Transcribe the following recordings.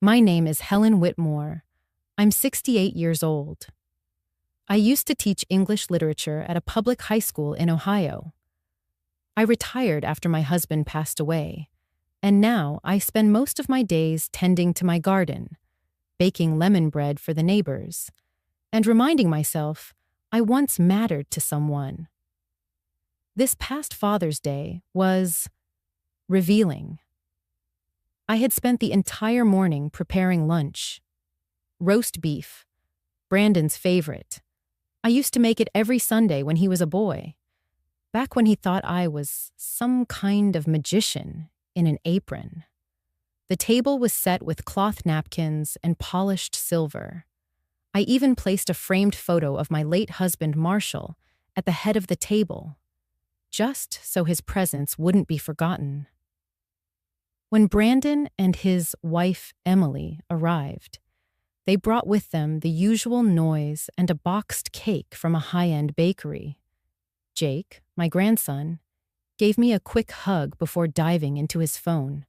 My name is Helen Whitmore. I'm 68 years old. I used to teach English literature at a public high school in Ohio. I retired after my husband passed away, and now I spend most of my days tending to my garden, baking lemon bread for the neighbors, and reminding myself I once mattered to someone. This past Father's Day was revealing. I had spent the entire morning preparing lunch. Roast beef, Brandon's favorite. I used to make it every Sunday when he was a boy, back when he thought I was some kind of magician in an apron. The table was set with cloth napkins and polished silver. I even placed a framed photo of my late husband, Marshall, at the head of the table, just so his presence wouldn't be forgotten. When Brandon and his wife, Emily, arrived, they brought with them the usual noise and a boxed cake from a high-end bakery. Jake, my grandson, gave me a quick hug before diving into his phone.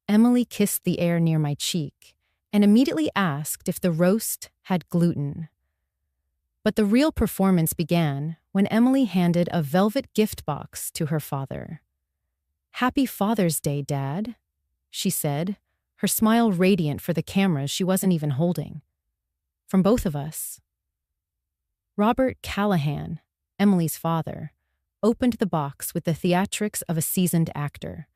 Emily kissed the air near my cheek and immediately asked if the roast had gluten. But the real performance began when Emily handed a velvet gift box to her father. "Happy Father's Day, Dad," she said, her smile radiant for the cameras she wasn't even holding. "From both of us." Robert Callahan, Emily's father, opened the box with the theatrics of a seasoned actor.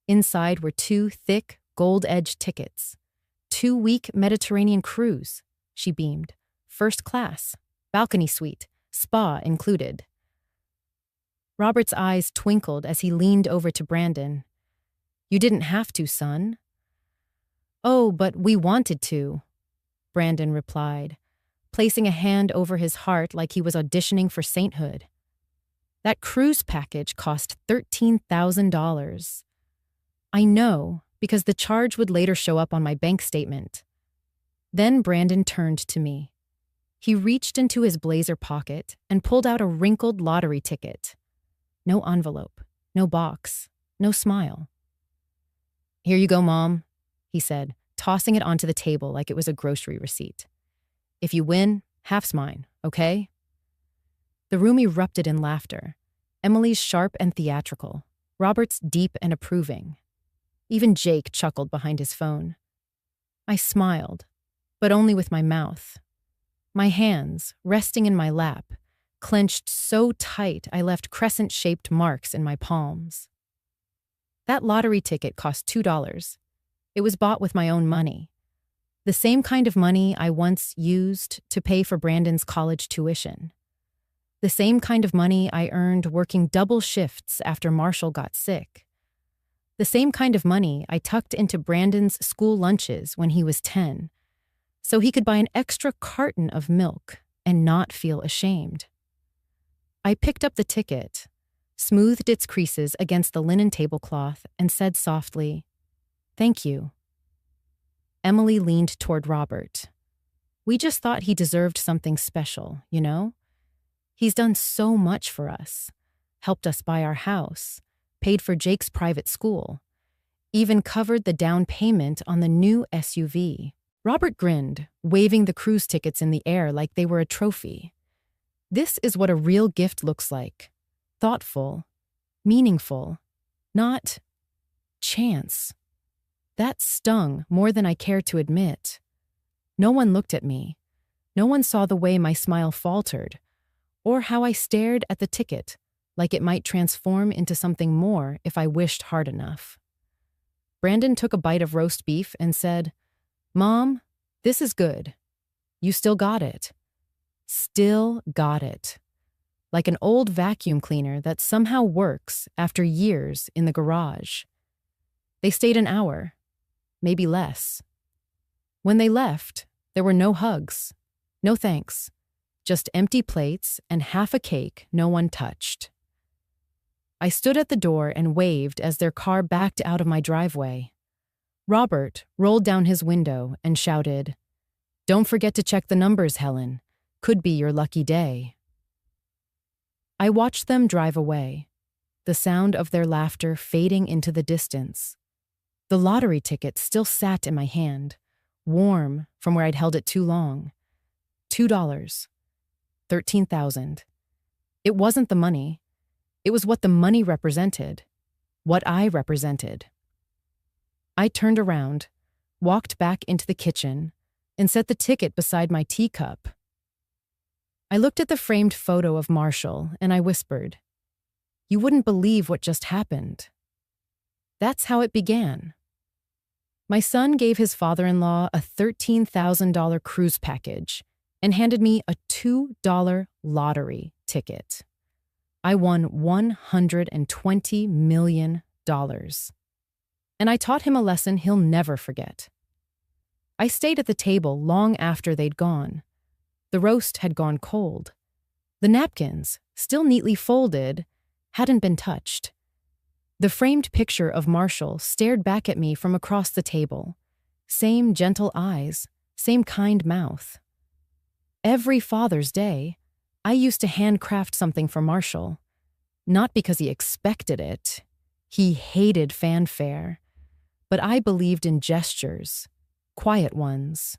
Inside were 2 thick, gold-edged tickets. 2-week Mediterranean cruise, she beamed. First class, balcony suite, spa included. Robert's eyes twinkled as he leaned over to Brandon. "You didn't have to, son." "Oh, but we wanted to," Brandon replied, placing a hand over his heart like he was auditioning for sainthood. "That cruise package cost $13,000. I know, because the charge would later show up on my bank statement." Then Brandon turned to me. He reached into his blazer pocket and pulled out a wrinkled lottery ticket. No envelope, no box, no smile. "Here you go, Mom," he said, tossing it onto the table like it was a grocery receipt. "If you win, half's mine, okay?" The room erupted in laughter. Emily's sharp and theatrical, Robert's deep and approving. Even Jake chuckled behind his phone. I smiled, but only with my mouth. My hands, resting in my lap, clenched so tight I left crescent-shaped marks in my palms. That lottery ticket cost $2. It was bought with my own money. The same kind of money I once used to pay for Brandon's college tuition. The same kind of money I earned working double shifts after Marshall got sick. The same kind of money I tucked into Brandon's school lunches when he was 10, so he could buy an extra carton of milk and not feel ashamed. I picked up the ticket, smoothed its creases against the linen tablecloth, and said softly, "Thank you." Emily leaned toward Robert. "We just thought he deserved something special, you know? He's done so much for us, helped us buy our house, paid for Jake's private school, even covered the down payment on the new SUV." Robert grinned, waving the cruise tickets in the air like they were a trophy. "This is what a real gift looks like. Thoughtful, meaningful, not chance." That stung more than I cared to admit. No one looked at me. No one saw the way my smile faltered, or how I stared at the ticket like it might transform into something more if I wished hard enough. Brandon took a bite of roast beef and said, "Mom, this is good. You still got it." Still got it. Like an old vacuum cleaner that somehow works after years in the garage. They stayed an hour, maybe less. When they left, there were no hugs, no thanks, just empty plates and half a cake no one touched. I stood at the door and waved as their car backed out of my driveway. Robert rolled down his window and shouted, "Don't forget to check the numbers, Helen. Could be your lucky day." I watched them drive away, the sound of their laughter fading into the distance. The lottery ticket still sat in my hand, warm from where I'd held it too long. $2. 13,000. It wasn't the money. It was what the money represented. What I represented. I turned around, walked back into the kitchen, and set the ticket beside my teacup. I looked at the framed photo of Marshall and I whispered, "You wouldn't believe what just happened." That's how it began. My son gave his father-in-law a $13,000 cruise package and handed me a $2 lottery ticket. I won $120 million. And I taught him a lesson he'll never forget. I stayed at the table long after they'd gone. The roast had gone cold. The napkins, still neatly folded, hadn't been touched. The framed picture of Marshall stared back at me from across the table. Same gentle eyes, same kind mouth. Every Father's Day, I used to handcraft something for Marshall. Not because he expected it. He hated fanfare. But I believed in gestures, quiet ones.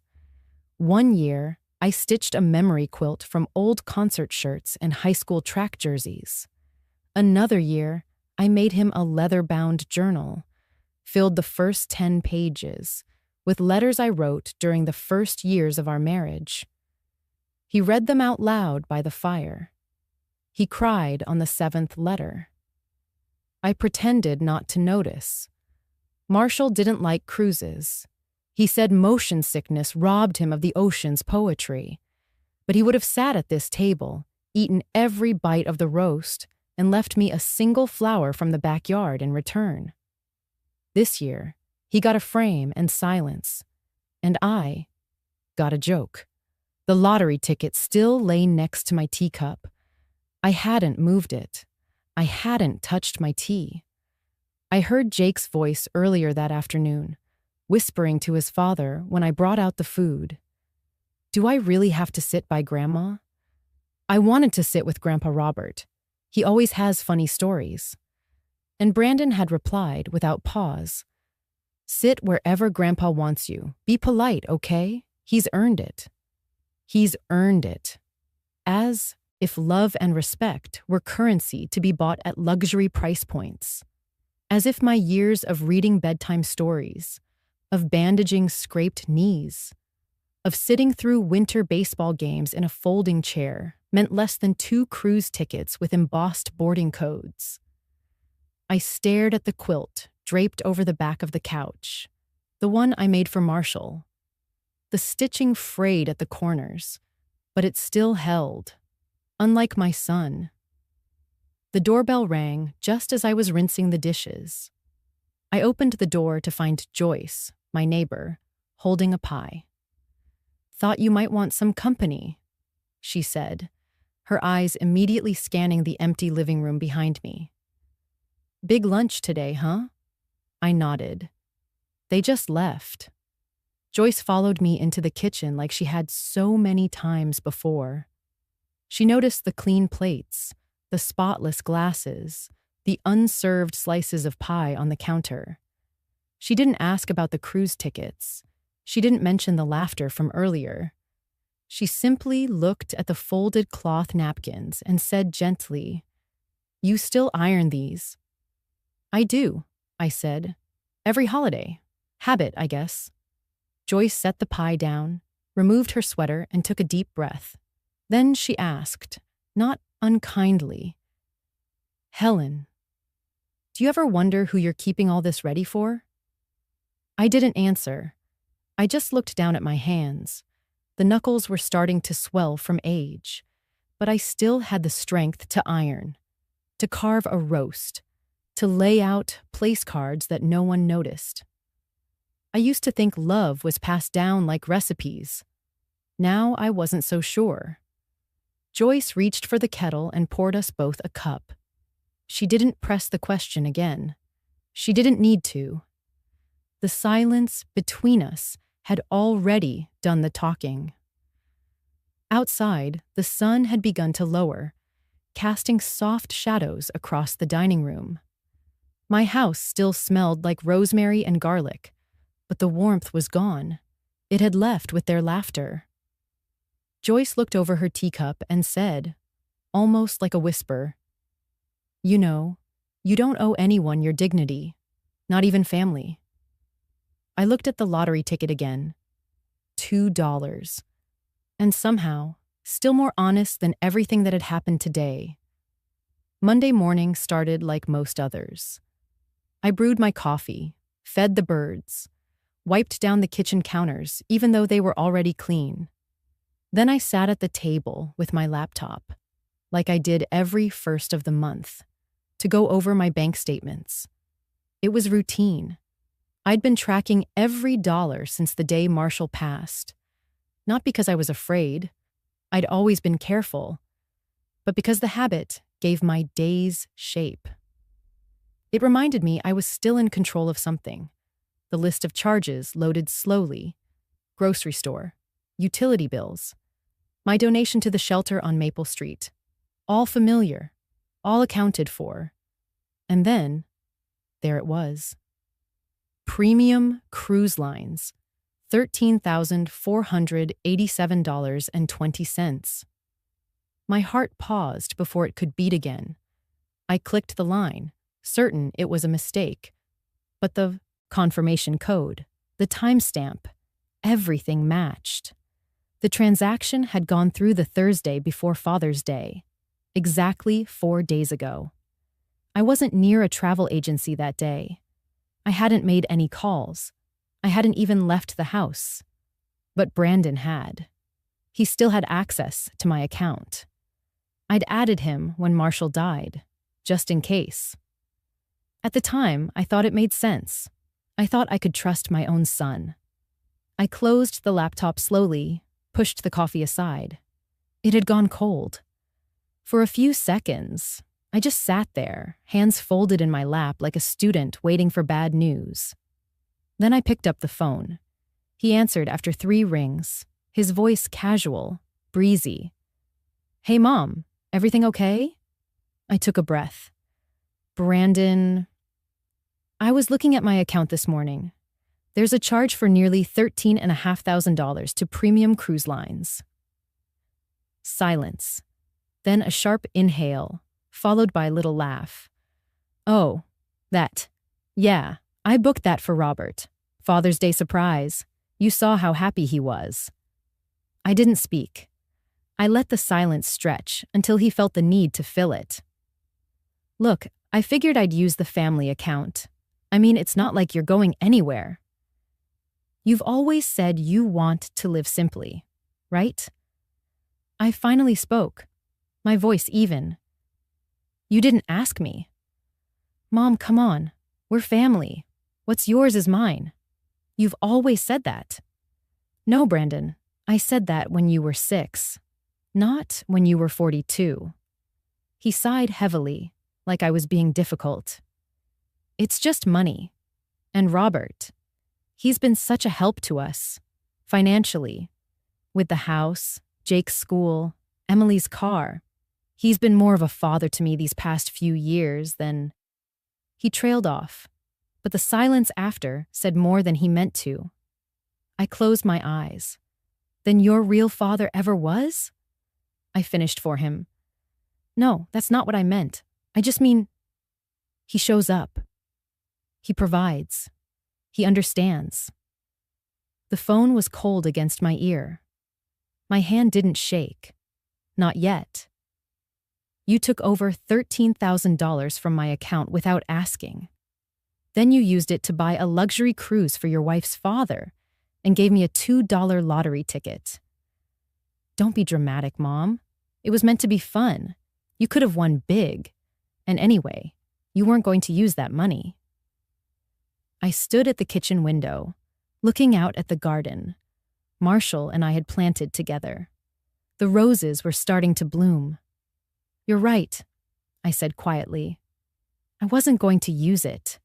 One year, I stitched a memory quilt from old concert shirts and high school track jerseys. Another year, I made him a leather-bound journal, filled the first 10 pages with letters I wrote during the first years of our marriage. He read them out loud by the fire. He cried on the 7th letter. I pretended not to notice. Marshall didn't like cruises. He said motion sickness robbed him of the ocean's poetry. But he would have sat at this table, eaten every bite of the roast, and left me a single flower from the backyard in return. This year, he got a frame and silence, and I got a joke. The lottery ticket still lay next to my teacup. I hadn't moved it. I hadn't touched my tea. I heard Jake's voice earlier that afternoon, whispering to his father when I brought out the food. Do I really have to sit by Grandma? I wanted to sit with Grandpa Robert. He always has funny stories. And Brandon had replied without pause. Sit wherever Grandpa wants you. Be polite, okay? He's earned it. He's earned it. As if love and respect were currency to be bought at luxury price points. As if my years of reading bedtime stories, of bandaging scraped knees, of sitting through winter baseball games in a folding chair meant less than 2 cruise tickets with embossed boarding codes. I stared at the quilt draped over the back of the couch, the one I made for Marshall. The stitching frayed at the corners, but it still held, unlike my son. The doorbell rang just as I was rinsing the dishes. I opened the door to find Joyce, my neighbor, holding a pie. Thought you might want some company, she said, her eyes immediately scanning the empty living room behind me. Big lunch today, huh? I nodded. They just left. Joyce followed me into the kitchen like she had so many times before. She noticed the clean plates, the spotless glasses, the unserved slices of pie on the counter. She didn't ask about the cruise tickets. She didn't mention the laughter from earlier. She simply looked at the folded cloth napkins and said gently, "You still iron these?" "I do," I said. "Every holiday. Habit, I guess." Joyce set the pie down, removed her sweater, and took a deep breath. Then she asked, not unkindly, "Helen, do you ever wonder who you're keeping all this ready for?" I didn't answer. I just looked down at my hands. The knuckles were starting to swell from age, but I still had the strength to iron, to carve a roast, to lay out place cards that no one noticed. I used to think love was passed down like recipes. Now I wasn't so sure. Joyce reached for the kettle and poured us both a cup. She didn't press the question again. She didn't need to. The silence between us had already done the talking. Outside, the sun had begun to lower, casting soft shadows across the dining room. My house still smelled like rosemary and garlic, but the warmth was gone. It had left with their laughter. Joyce looked over her teacup and said, almost like a whisper, "You know, you don't owe anyone your dignity, not even family." I looked at the lottery ticket again. $2. And somehow, still more honest than everything that had happened today. Monday morning started like most others. I brewed my coffee, fed the birds, wiped down the kitchen counters even though they were already clean. Then I sat at the table with my laptop, like I did every first of the month, to go over my bank statements. It was routine. I'd been tracking every dollar since the day Marshall passed. Not because I was afraid. I'd always been careful. But because the habit gave my days shape. It reminded me I was still in control of something. The list of charges loaded slowly. Grocery store, utility bills, my donation to the shelter on Maple Street. All familiar, all accounted for. And then, there it was. Premium Cruise Lines, $13,487.20. My heart paused before it could beat again. I clicked the line, certain it was a mistake. But the confirmation code, the timestamp, everything matched. The transaction had gone through the Thursday before Father's Day, exactly 4 days ago. I wasn't near a travel agency that day. I hadn't made any calls. I hadn't even left the house. But Brandon had. He still had access to my account. I'd added him when Marshall died, just in case. At the time, I thought it made sense. I thought I could trust my own son. I closed the laptop slowly, pushed the coffee aside. It had gone cold. For a few seconds, I just sat there, hands folded in my lap like a student waiting for bad news. Then I picked up the phone. He answered after 3 rings, his voice casual, breezy. "Hey, Mom, everything okay?" I took a breath. "Brandon..." "I was looking at my account this morning. There's a charge for nearly $13,500 to Premium Cruise Lines." Silence. Then a sharp inhale, followed by a little laugh. "Oh, that. Yeah, I booked that for Robert. Father's Day surprise. You saw how happy he was." I didn't speak. I let the silence stretch until he felt the need to fill it. "Look, I figured I'd use the family account. I mean, it's not like you're going anywhere. You've always said you want to live simply, right?" I finally spoke, my voice even. "You didn't ask me." "Mom, come on. We're family. What's yours is mine. You've always said that." "No, Brandon. I said that when you were 6, not when you were 42. He sighed heavily, like I was being difficult. "It's just money. And Robert, he's been such a help to us, financially. With the house, Jake's school, Emily's car. He's been more of a father to me these past few years than..." He trailed off, but the silence after said more than he meant to. I closed my eyes. "Then your real father ever was?" I finished for him. "No, that's not what I meant. I just mean, he shows up. He provides. He understands." The phone was cold against my ear. My hand didn't shake. Not yet. "You took over $13,000 from my account without asking. Then you used it to buy a luxury cruise for your wife's father and gave me a $2 lottery ticket." "Don't be dramatic, Mom. It was meant to be fun. You could have won big. And anyway, you weren't going to use that money." I stood at the kitchen window, looking out at the garden Marshall and I had planted together. The roses were starting to bloom. "You're right," I said quietly. "I wasn't going to use it."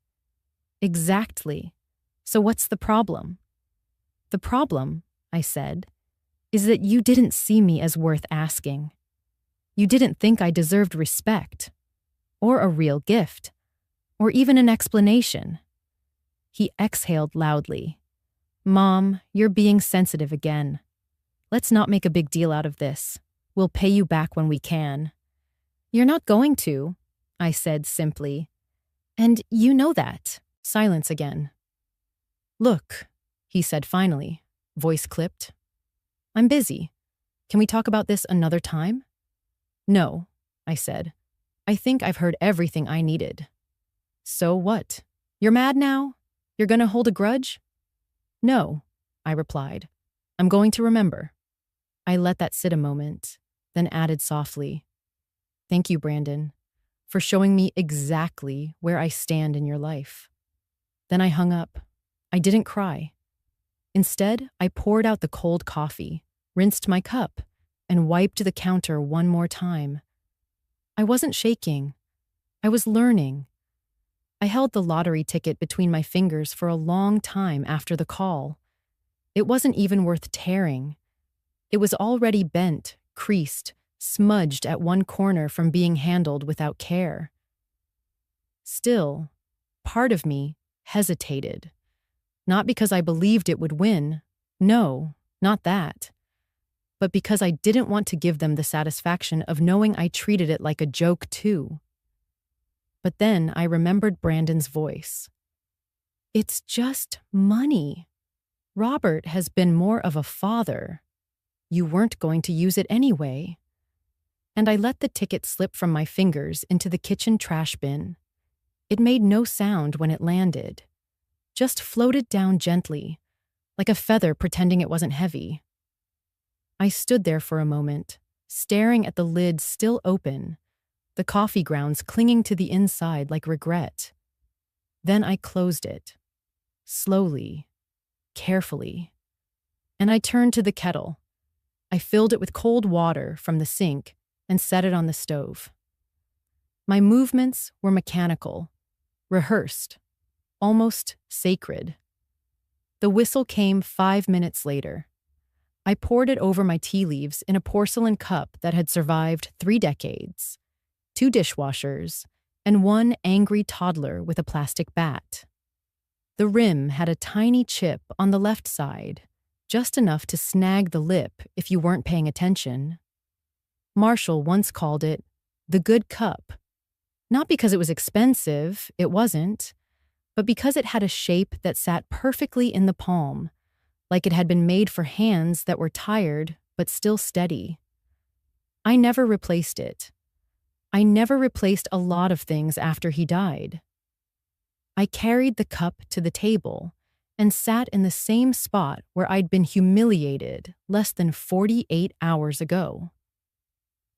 "Exactly. So what's the problem?" "The problem," I said, "is that you didn't see me as worth asking. You didn't think I deserved respect, or a real gift, or even an explanation. He exhaled loudly. Mom, you're being sensitive again. Let's not make a big deal out of this. We'll pay you back when we can. You're not going to, I said simply. And you know that. Silence again. Look, he said finally, voice clipped. I'm busy. Can we talk about this another time? No, I said. I think I've heard everything I needed. So what? You're mad now? You're gonna hold a grudge? No, I replied. I'm going to remember. I let that sit a moment, then added softly, Thank you, Brandon, for showing me exactly where I stand in your life. Then I hung up. I didn't cry. Instead, I poured out the cold coffee, rinsed my cup, and wiped the counter one more time. I wasn't shaking. I was learning. I held the lottery ticket between my fingers for a long time after the call. It wasn't even worth tearing. It was already bent, creased, smudged at one corner from being handled without care. Still, part of me hesitated. Not because I believed it would win. No, not that. But because I didn't want to give them the satisfaction of knowing I treated it like a joke too. But then I remembered Brandon's voice. It's just money. Robert has been more of a father. You weren't going to use it anyway. And I let the ticket slip from my fingers into the kitchen trash bin. It made no sound when it landed, just floated down gently, like a feather pretending it wasn't heavy. I stood there for a moment, staring at the lid still open, the coffee grounds clinging to the inside like regret. Then I closed it, slowly, carefully, and I turned to the kettle. I filled it with cold water from the sink and set it on the stove. My movements were mechanical, rehearsed, almost sacred. The whistle came 5 minutes later. I poured it over my tea leaves in a porcelain cup that had survived 3 decades, 2 dishwashers, and 1 angry toddler with a plastic bat. The rim had a tiny chip on the left side, just enough to snag the lip if you weren't paying attention. Marshall once called it the good cup. Not because it was expensive, it wasn't, but because it had a shape that sat perfectly in the palm, like it had been made for hands that were tired but still steady. I never replaced it. I never replaced a lot of things after he died. I carried the cup to the table and sat in the same spot where I'd been humiliated less than 48 hours ago.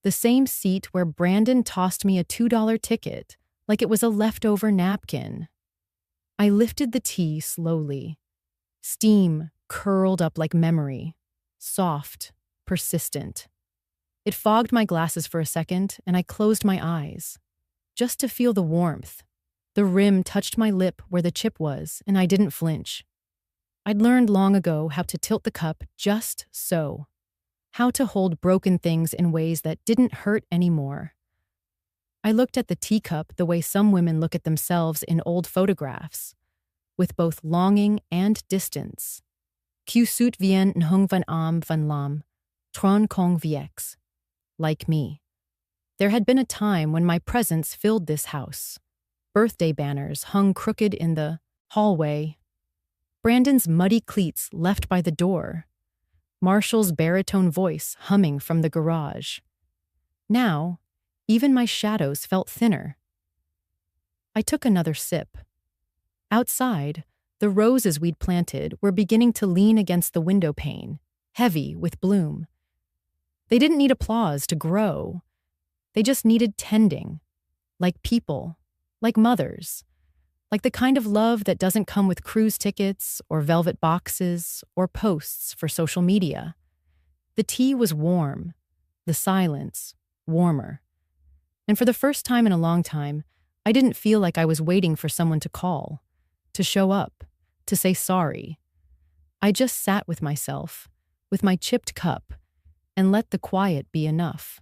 The same seat where Brandon tossed me a $2 ticket like it was a leftover napkin. I lifted the tea slowly. Steam curled up like memory, soft, persistent. It fogged my glasses for a second, and I closed my eyes, just to feel the warmth. The rim touched my lip where the chip was, and I didn't flinch. I'd learned long ago how to tilt the cup just so, how to hold broken things in ways that didn't hurt anymore. I looked at the teacup the way some women look at themselves in old photographs, with both longing and distance. Q sut vien nhung van am van lam, tron kong viex. Like me. There had been a time when my presence filled this house. Birthday banners hung crooked in the hallway. Brandon's muddy cleats left by the door. Marshall's baritone voice humming from the garage. Now, even my shadows felt thinner. I took another sip. Outside, the roses we'd planted were beginning to lean against the window pane, heavy with bloom. They didn't need applause to grow. They just needed tending, like people, like mothers, like the kind of love that doesn't come with cruise tickets or velvet boxes or posts for social media. The tea was warm, the silence warmer. And for the first time in a long time, I didn't feel like I was waiting for someone to call, to show up, to say sorry. I just sat with myself, with my chipped cup, and let the quiet be enough.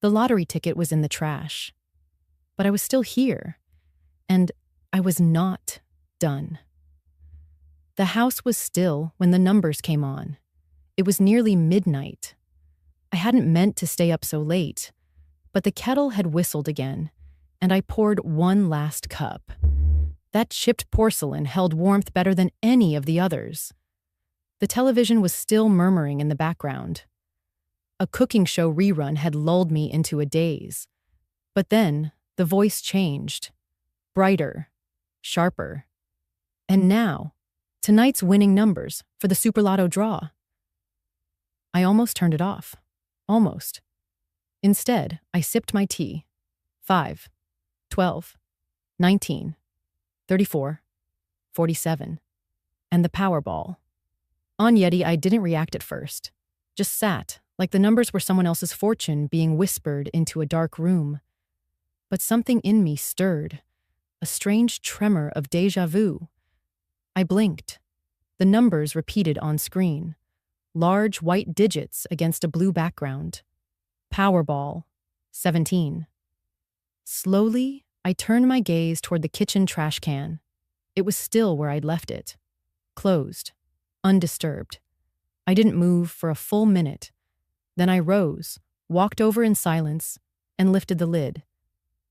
The lottery ticket was in the trash. But I was still here. And I was not done. The house was still when the numbers came on. It was nearly midnight. I hadn't meant to stay up so late, but the kettle had whistled again, and I poured one last cup. That chipped porcelain held warmth better than any of the others. The television was still murmuring in the background. A cooking show rerun had lulled me into a daze. But then the voice changed. Brighter, sharper. And now, tonight's winning numbers for the Super Lotto draw. I almost turned it off. Almost. Instead, I sipped my tea. 5, 12, 19, 34, 47, and the Powerball. On Yeti, I didn't react at first. Just sat, like the numbers were someone else's fortune being whispered into a dark room. But something in me stirred, a strange tremor of déjà vu. I blinked. The numbers repeated on screen. Large white digits against a blue background. Powerball, 17. Slowly, I turned my gaze toward the kitchen trash can. It was still where I'd left it. Closed. Undisturbed. I didn't move for a full minute. Then I rose, walked over in silence, and lifted the lid.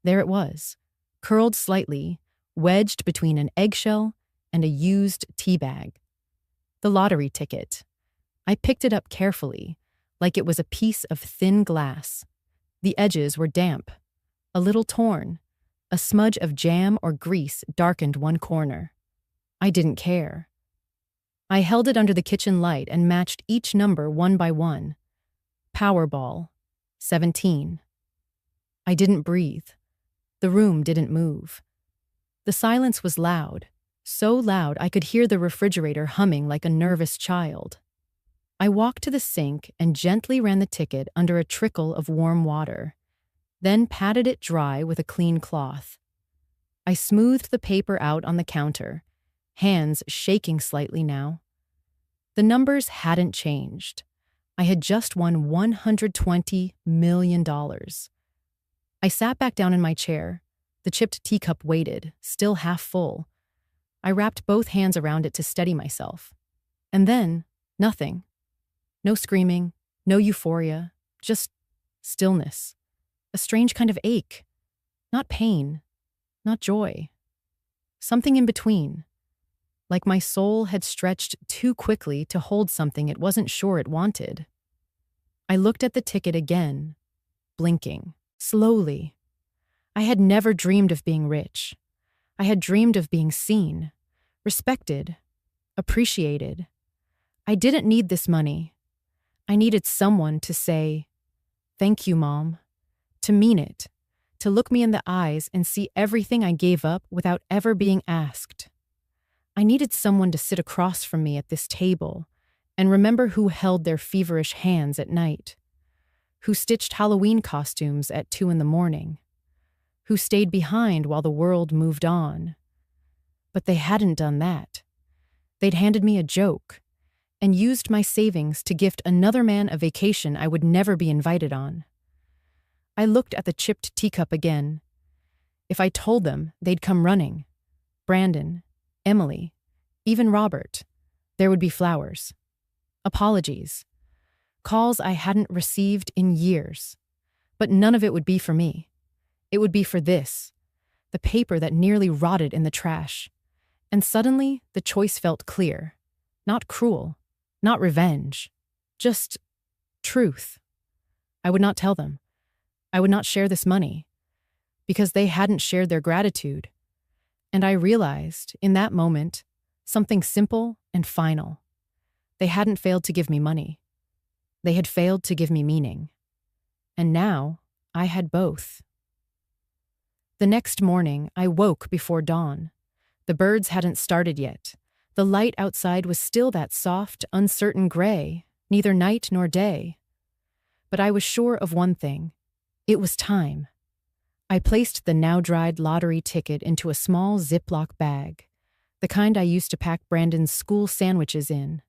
There it was, curled slightly, wedged between an eggshell and a used tea bag. The lottery ticket. I picked it up carefully, like it was a piece of thin glass. The edges were damp, a little torn. A smudge of jam or grease darkened one corner. I didn't care. I held it under the kitchen light and matched each number one by one. Powerball, 17. I didn't breathe. The room didn't move. The silence was loud, so loud I could hear the refrigerator humming like a nervous child. I walked to the sink and gently ran the ticket under a trickle of warm water, then patted it dry with a clean cloth. I smoothed the paper out on the counter, hands shaking slightly now. The numbers hadn't changed. I had just won $120 million. I sat back down in my chair. The chipped teacup waited, still half full. I wrapped both hands around it to steady myself. And then, nothing. No screaming, no euphoria, just stillness. A strange kind of ache. Not pain, not joy. Something in between. Like my soul had stretched too quickly to hold something it wasn't sure it wanted. I looked at the ticket again, blinking, slowly. I had never dreamed of being rich. I had dreamed of being seen, respected, appreciated. I didn't need this money. I needed someone to say, "Thank you, Mom." To mean it, to look me in the eyes and see everything I gave up without ever being asked. I needed someone to sit across from me at this table and remember who held their feverish hands at night, who stitched Halloween costumes at 2 a.m, who stayed behind while the world moved on. But they hadn't done that. They'd handed me a joke and used my savings to gift another man a vacation I would never be invited on. I looked at the chipped teacup again. If I told them, they'd come running. Brandon, Emily, even Robert. There would be flowers. Apologies. Calls I hadn't received in years. But none of it would be for me. It would be for this, the paper that nearly rotted in the trash. And suddenly, the choice felt clear. Not cruel, not revenge. Just truth. I would not tell them. I would not share this money, because they hadn't shared their gratitude. And I realized, in that moment, something simple and final. They hadn't failed to give me money. They had failed to give me meaning. And now, I had both. The next morning, I woke before dawn. The birds hadn't started yet. The light outside was still that soft, uncertain gray, neither night nor day. But I was sure of one thing. It was time. I placed the now-dried lottery ticket into a small Ziploc bag, the kind I used to pack Brandon's school sandwiches in.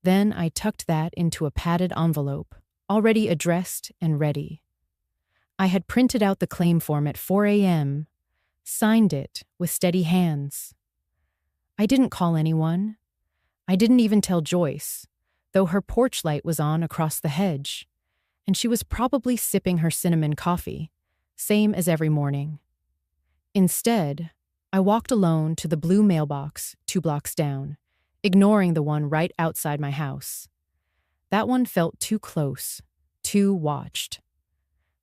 Then I tucked that into a padded envelope, already addressed and ready. I had printed out the claim form at 4 a.m., signed it with steady hands. I didn't call anyone. I didn't even tell Joyce, though her porch light was on across the hedge, and she was probably sipping her cinnamon coffee, same as every morning. Instead, I walked alone to the blue mailbox 2 blocks down, ignoring the one right outside my house. That one felt too close, too watched.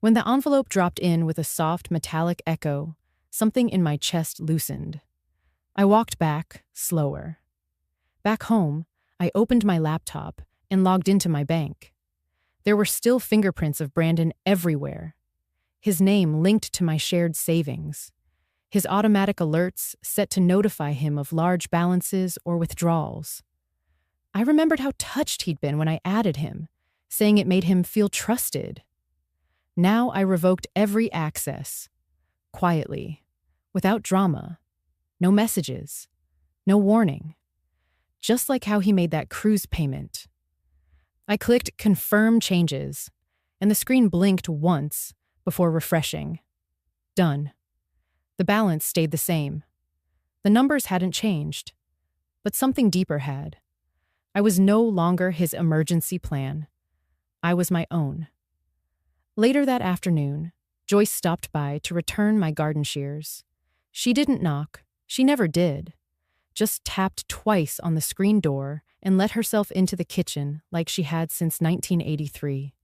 When the envelope dropped in with a soft metallic echo, something in my chest loosened. I walked back, slower. Back home, I opened my laptop and logged into my bank. There were still fingerprints of Brandon everywhere. His name linked to my shared savings. His automatic alerts set to notify him of large balances or withdrawals. I remembered how touched he'd been when I added him, saying it made him feel trusted. Now I revoked every access, quietly, without drama, no messages, no warning, just like how he made that cruise payment. I clicked Confirm Changes, and the screen blinked once before refreshing. Done. The balance stayed the same. The numbers hadn't changed, but something deeper had. I was no longer his emergency plan. I was my own. Later that afternoon, Joyce stopped by to return my garden shears. She didn't knock. She never did. Just tapped twice on the screen door and let herself into the kitchen like she had since 1983.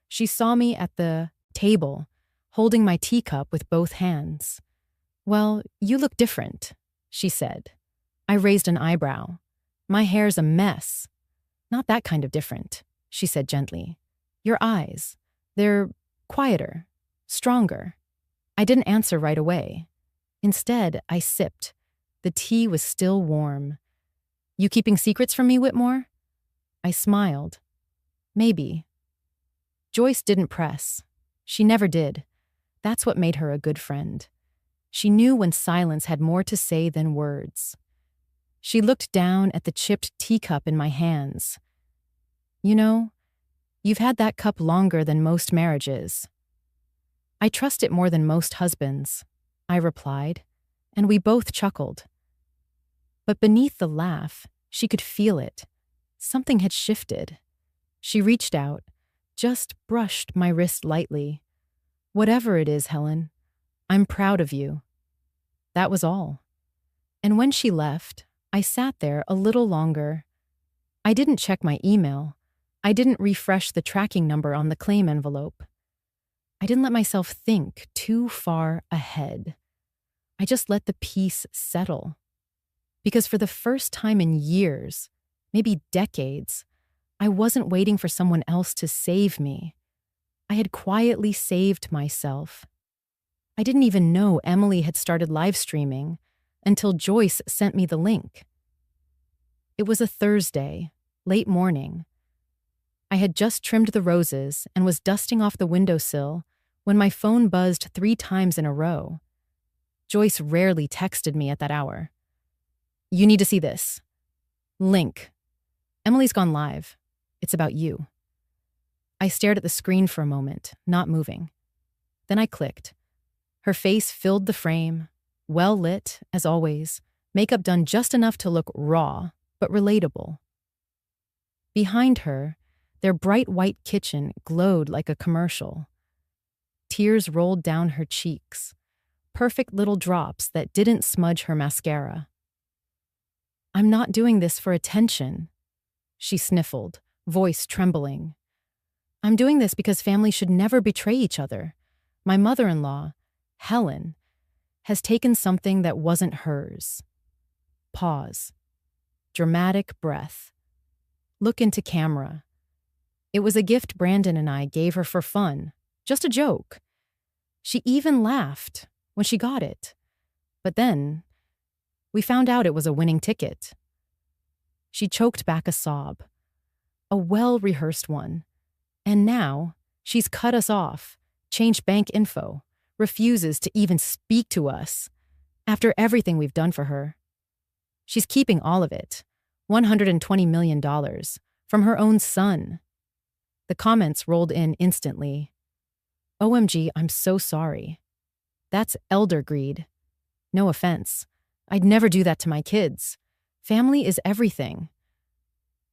She saw me at the table, holding my teacup with both hands. "Well, you look different," she said. I raised an eyebrow. "My hair's a mess." "Not that kind of different," she said gently. "Your eyes, they're quieter, stronger." I didn't answer right away. Instead, I sipped. The tea was still warm. "You keeping secrets from me, Whitmore?" I smiled. "Maybe." Joyce didn't press. She never did. That's what made her a good friend. She knew when silence had more to say than words. She looked down at the chipped teacup in my hands. "You know, you've had that cup longer than most marriages." "I trust it more than most husbands," I replied, and we both chuckled. But beneath the laugh, she could feel it. Something had shifted. She reached out, just brushed my wrist lightly. "Whatever it is, Helen, I'm proud of you." That was all. And when she left, I sat there a little longer. I didn't check my email. I didn't refresh the tracking number on the claim envelope. I didn't let myself think too far ahead. I just let the peace settle. Because for the first time in years, maybe decades, I wasn't waiting for someone else to save me. I had quietly saved myself. I didn't even know Emily had started live streaming until Joyce sent me the link. It was a Thursday, late morning. I had just trimmed the roses and was dusting off the windowsill when my phone buzzed 3 times in a row. Joyce rarely texted me at that hour. "You need to see this. Link. Emily's gone live. It's about you." I stared at the screen for a moment, not moving. Then I clicked. Her face filled the frame, well lit, as always, makeup done just enough to look raw, but relatable. Behind her, their bright white kitchen glowed like a commercial. Tears rolled down her cheeks, perfect little drops that didn't smudge her mascara. "I'm not doing this for attention," she sniffled, voice trembling. "I'm doing this because families should never betray each other. My mother-in-law, Helen, has taken something that wasn't hers." Pause. Dramatic breath. Look into camera. It was a gift Brandon and I gave her for fun, just a joke. She even laughed when she got it. But then, we found out it was a winning ticket. She choked back a sob. A well-rehearsed one. And now, she's cut us off, changed bank info, refuses to even speak to us, after everything we've done for her. She's keeping all of it, $120 million, from her own son. The comments rolled in instantly. "OMG, I'm so sorry. That's elder greed. No offense. I'd never do that to my kids. Family is everything.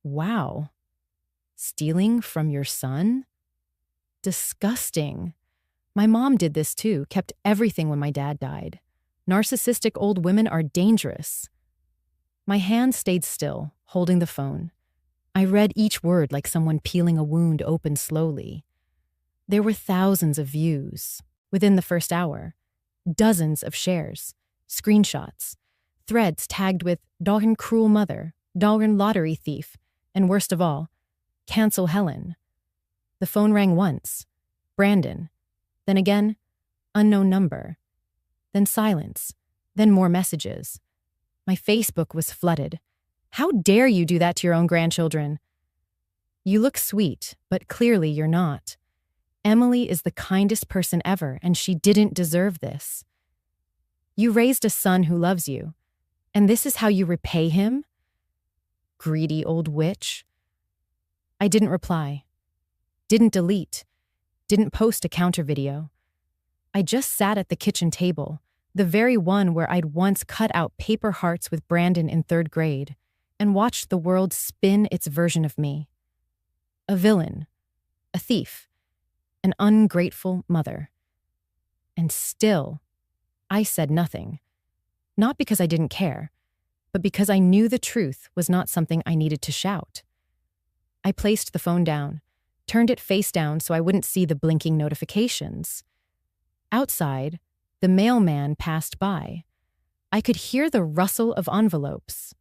Wow. Stealing from your son? Disgusting. My mom did this too, kept everything when my dad died. Narcissistic old women are dangerous. My hand stayed still, holding the phone. I read each word like someone peeling a wound open slowly. There were thousands of views within the first hour, dozens of shares, screenshots, threads tagged with "Dagen cruel mother," "Dagen lottery thief," and worst of all, "Cancel Helen." The phone rang once. Brandon. Then again, unknown number. Then silence. Then more messages. My Facebook was flooded. How dare you do that to your own grandchildren? You look sweet, but clearly you're not. Emily is the kindest person ever, and she didn't deserve this. You raised a son who loves you, and this is how you repay him? Greedy old witch. I didn't reply. Didn't delete. Didn't post a counter video. I just sat at the kitchen table, the very one where I'd once cut out paper hearts with Brandon in 3rd grade, and watched the world spin its version of me. A villain. A thief. An ungrateful mother. And still, I said nothing. Not because I didn't care, but because I knew the truth was not something I needed to shout. I placed the phone down, turned it face down so I wouldn't see the blinking notifications. Outside, the mailman passed by. I could hear the rustle of envelopes,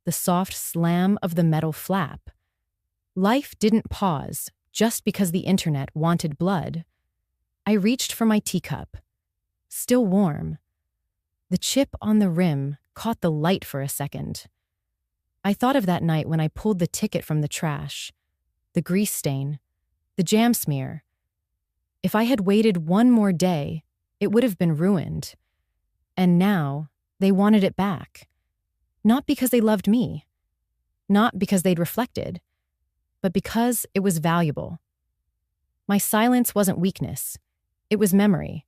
the soft slam of the metal flap. Life didn't pause just because the internet wanted blood. I reached for my teacup. Still warm. The chip on the rim caught the light for a second. I thought of that night when I pulled the ticket from the trash, the grease stain, the jam smear. If I had waited one more day, it would have been ruined. And now, they wanted it back. Not because they loved me. Not because they'd reflected. But because it was valuable. My silence wasn't weakness. It was memory.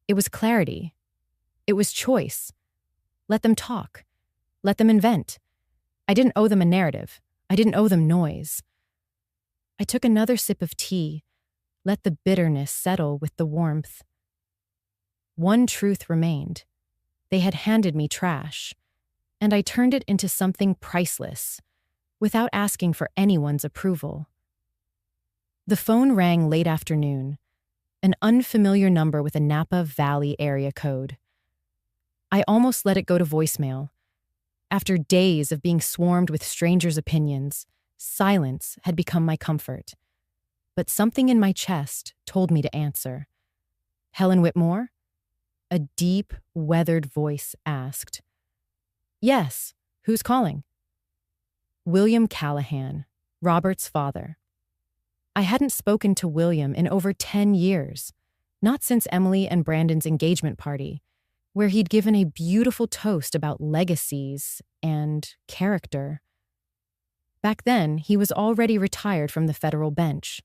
It was clarity. It was choice. Let them talk. Let them invent. I didn't owe them a narrative. I didn't owe them noise. I took another sip of tea, let the bitterness settle with the warmth. One truth remained. They had handed me trash, and I turned it into something priceless, without asking for anyone's approval. The phone rang late afternoon, an unfamiliar number with a Napa Valley area code. I almost let it go to voicemail. After days of being swarmed with strangers' opinions, silence had become my comfort. But something in my chest told me to answer. Helen Whitmore? A deep, weathered voice asked. Yes, who's calling? William Callahan, Robert's father. I hadn't spoken to William in over 10 years, not since Emily and Brandon's engagement party, where he'd given a beautiful toast about legacies and character. Back then, he was already retired from the federal bench,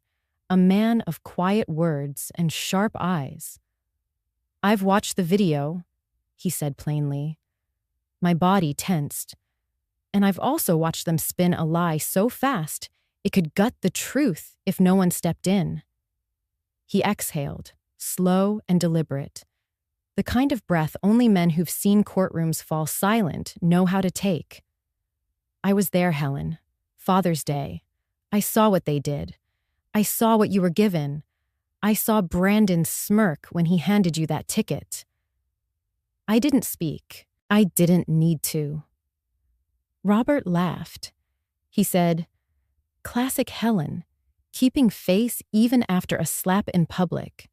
a man of quiet words and sharp eyes. I've watched the video, he said plainly. My body tensed. And I've also watched them spin a lie so fast it could gut the truth if no one stepped in. He exhaled, slow and deliberate. The kind of breath only men who've seen courtrooms fall silent know how to take. I was there, Helen. Father's Day. I saw what they did. I saw what you were given. I saw Brandon smirk when he handed you that ticket. I didn't speak. I didn't need to. Robert laughed. He said, "Classic Helen, keeping face even after a slap in public."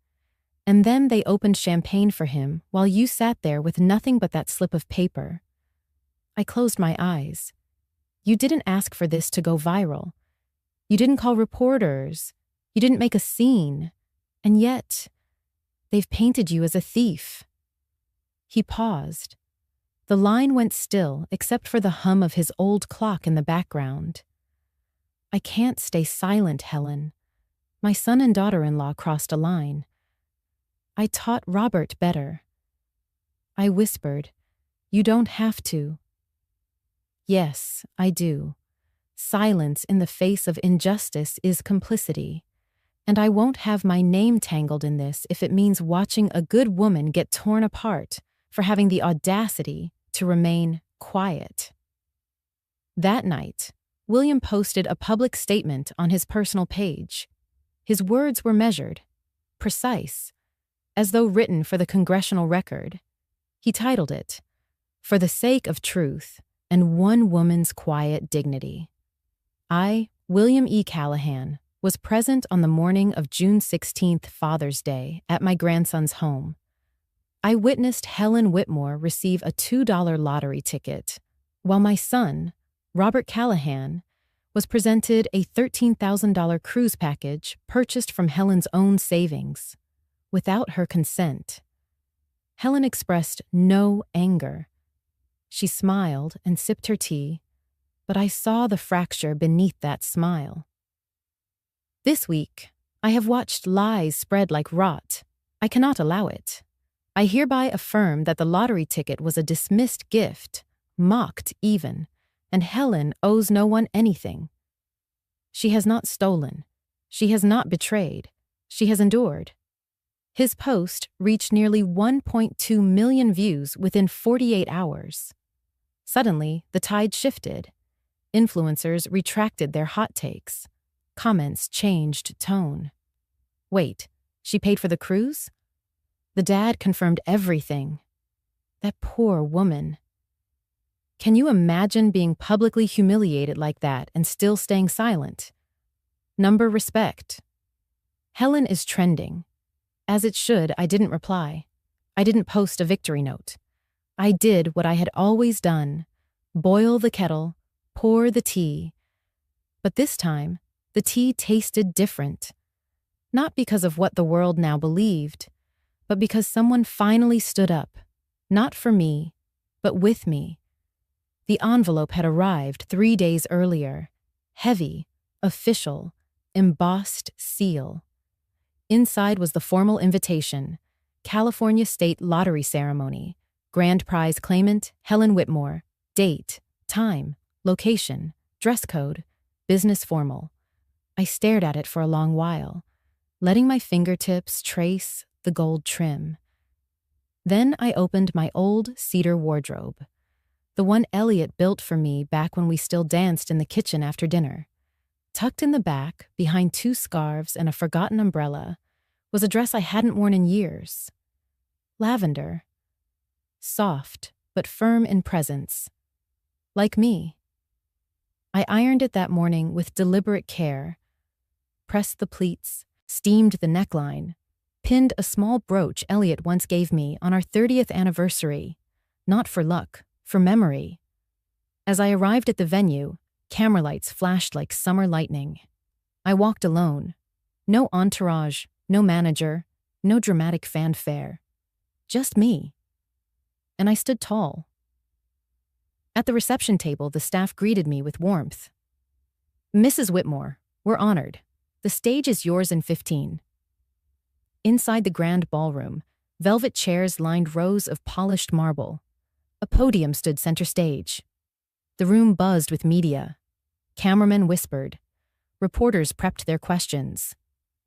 And then they opened champagne for him while you sat there with nothing but that slip of paper. I closed my eyes. You didn't ask for this to go viral. You didn't call reporters. You didn't make a scene. And yet, they've painted you as a thief. He paused. The line went still except for the hum of his old clock in the background. I can't stay silent, Helen. My son and daughter-in-law crossed a line. I taught Robert better. I whispered, You don't have to. Yes, I do. Silence in the face of injustice is complicity. And I won't have my name tangled in this if it means watching a good woman get torn apart for having the audacity to remain quiet. That night, William posted a public statement on his personal page. His words were measured, precise, as though written for the congressional record. He titled it, "For the Sake of Truth and One Woman's Quiet Dignity." I, William E. Callahan, was present on the morning of June 16th, Father's Day, at my grandson's home. I witnessed Helen Whitmore receive a $2 lottery ticket, while my son, Robert Callahan, was presented a $13,000 cruise package purchased from Helen's own savings, without her consent. Helen expressed no anger. She smiled and sipped her tea, but I saw the fracture beneath that smile. This week, I have watched lies spread like rot. I cannot allow it. I hereby affirm that the lottery ticket was a dismissed gift, mocked even, and Helen owes no one anything. She has not stolen. She has not betrayed. She has endured. His post reached nearly 1.2 million views within 48 hours. Suddenly, the tide shifted. Influencers retracted their hot takes. Comments changed tone. Wait, she paid for the cruise? The dad confirmed everything. That poor woman. Can you imagine being publicly humiliated like that and still staying silent? Number respect. Helen is trending. As it should, I didn't reply. I didn't post a victory note. I did what I had always done. Boil the kettle, pour the tea. But this time, the tea tasted different. Not because of what the world now believed, but because someone finally stood up. Not for me, but with me. The envelope had arrived 3 days earlier. Heavy, official, embossed seal. Inside was the formal invitation: California State Lottery Ceremony, grand prize claimant Helen Whitmore, date, time, location, dress code, business formal. I stared at it for a long while, letting my fingertips trace the gold trim. Then I opened my old cedar wardrobe, the one Elliot built for me back when we still danced in the kitchen after dinner. Tucked in the back, behind 2 scarves and a forgotten umbrella, was a dress I hadn't worn in years. Lavender. Soft, but firm in presence. Like me. I ironed it that morning with deliberate care, pressed the pleats, steamed the neckline, pinned a small brooch Elliot once gave me on our 30th anniversary, not for luck, for memory. As I arrived at the venue, camera lights flashed like summer lightning. I walked alone. No entourage, no manager, no dramatic fanfare. Just me. And I stood tall. At the reception table, the staff greeted me with warmth. "Mrs. Whitmore, we're honored. The stage is yours in 15. Inside the grand ballroom, velvet chairs lined rows of polished marble. A podium stood center stage. The room buzzed with media. Cameramen whispered. Reporters prepped their questions.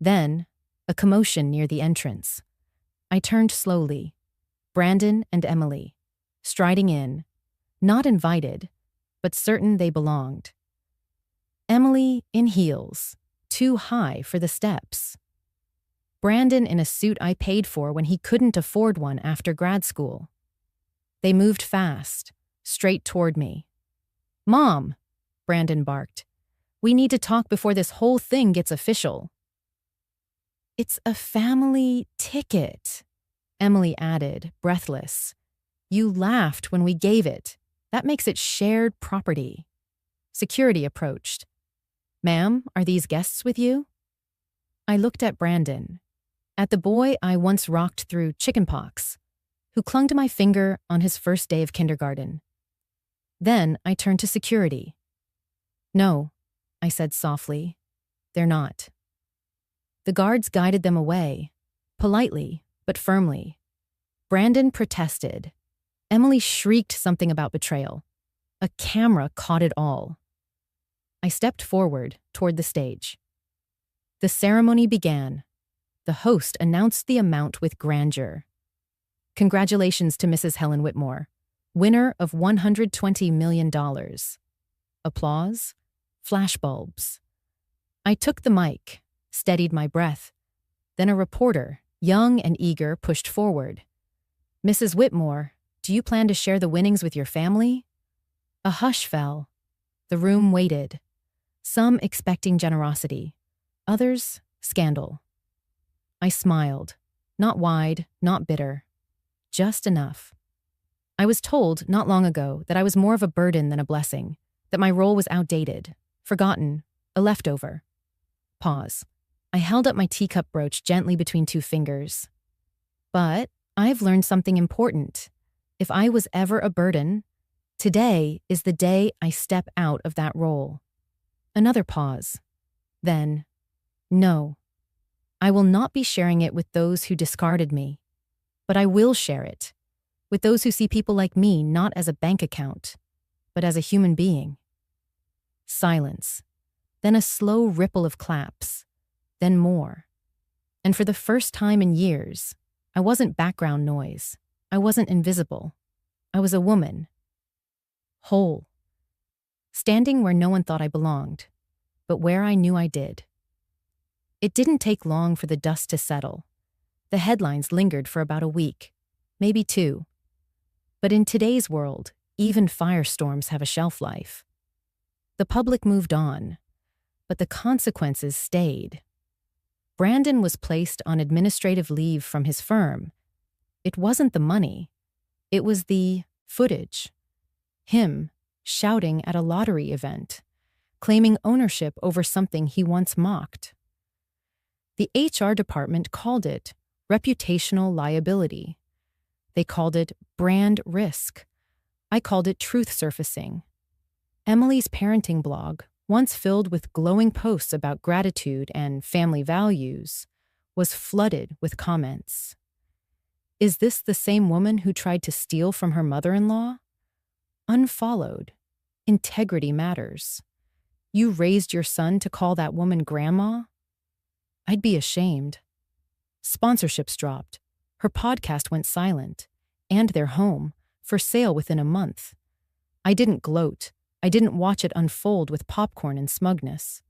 Then, a commotion near the entrance. I turned slowly. Brandon and Emily, striding in, not invited, but certain they belonged. Emily in heels, too high for the steps. Brandon in a suit I paid for when he couldn't afford one after grad school. They moved fast, straight toward me. "Mom," Brandon barked, "we need to talk before this whole thing gets official." "It's a family ticket," Emily added, breathless. "You laughed when we gave it. That makes it shared property." Security approached. "Ma'am, are these guests with you?" I looked at Brandon, at the boy I once rocked through chickenpox, who clung to my finger on his first day of kindergarten. Then I turned to security. "No," I said softly, "they're not." The guards guided them away, politely but firmly. Brandon protested. Emily shrieked something about betrayal. A camera caught it all. I stepped forward toward the stage. The ceremony began. The host announced the amount with grandeur. Congratulations to Mrs. Helen Whitmore, winner of $120 million. Applause, flashbulbs. I took the mic, steadied my breath. Then a reporter, young and eager, pushed forward. Mrs. Whitmore, do you plan to share the winnings with your family? A hush fell. The room waited, some expecting generosity, others scandal. I smiled, not wide, not bitter, just enough. I was told not long ago that I was more of a burden than a blessing, that my role was outdated, forgotten, a leftover. Pause. I held up my teacup brooch gently between two fingers. But I've learned something important. If I was ever a burden, today is the day I step out of that role. Another pause. Then, no. I will not be sharing it with those who discarded me, but I will share it with those who see people like me not as a bank account, but as a human being. Silence. Then a slow ripple of claps. Then more. And for the first time in years, I wasn't background noise. I wasn't invisible. I was a woman. Whole. Standing where no one thought I belonged, but where I knew I did. It didn't take long for the dust to settle. The headlines lingered for about a week, maybe two. But in today's world, even firestorms have a shelf life. The public moved on, but the consequences stayed. Brandon was placed on administrative leave from his firm. It wasn't the money. It was the footage. Him shouting at a lottery event, claiming ownership over something he once mocked. The HR department called it reputational liability. They called it brand risk. I called it truth surfacing. Emily's parenting blog, once filled with glowing posts about gratitude and family values, was flooded with comments. Is this the same woman who tried to steal from her mother-in-law? Unfollowed. Integrity matters. You raised your son to call that woman grandma? I'd be ashamed. Sponsorships dropped. Her podcast went silent. And their home, for sale within a month. I didn't gloat. I didn't watch it unfold with popcorn and smugness.